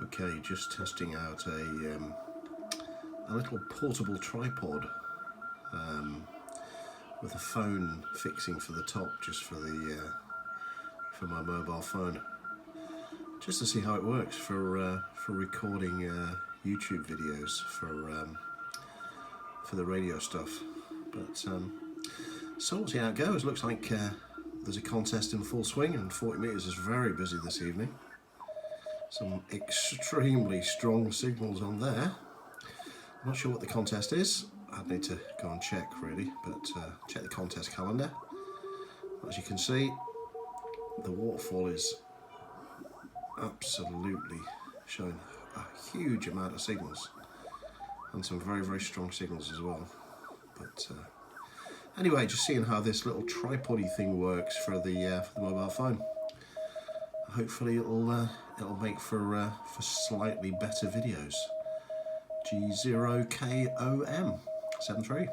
Okay, just testing out a little portable tripod with a phone fixing for the top, just for my mobile phone, just to see how it works for recording YouTube videos for the radio stuff. But so we'll see how it goes. Looks like there's a contest in full swing, and 40 meters is very busy this evening. Some extremely strong signals on there. I'm not sure what the contest is. I'd need to go and check really, but check the contest calendar. As you can see, the waterfall is absolutely showing a huge amount of signals, and some very, very strong signals as well. But anyway, just seeing how this little tripod-y thing works for the mobile phone. Hopefully it'll make for slightly better videos. G0KOM 73.